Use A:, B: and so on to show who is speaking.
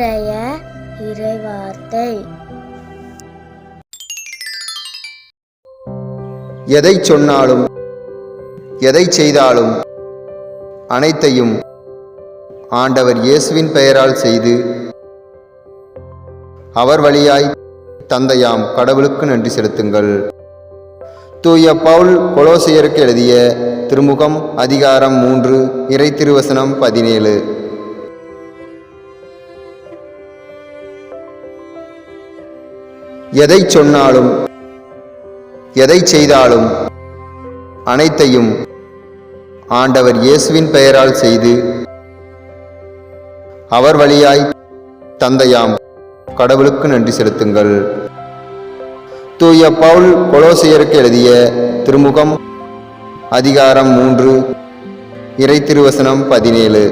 A: இன்றைய இறைவார்த்தை.
B: எதை சொன்னாலும் எதை செய்தாலும் அனைத்தையும் ஆண்டவர் இயேசுவின் பெயரால் செய்து அவர் வழியாய் தந்தையாம் கடவுளுக்கு நன்றி செலுத்துங்கள். தூய பவுல் கொலோசியருக்கு எழுதிய திருமுகம் அதிகாரம் 3 இறை திருவசனம் 17. எதை சொன்னாலும் எதை செய்தாலும் அனைத்தையும் ஆண்டவர் இயேசுவின் பெயரால் செய்து அவர் வழியாய் தந்தையாம் கடவுளுக்கு நன்றி செலுத்துங்கள். தூய பவுல் கொலோசியருக்கு எழுதிய திருமுகம் அதிகாரம் 3 இறை திருவசனம் 17.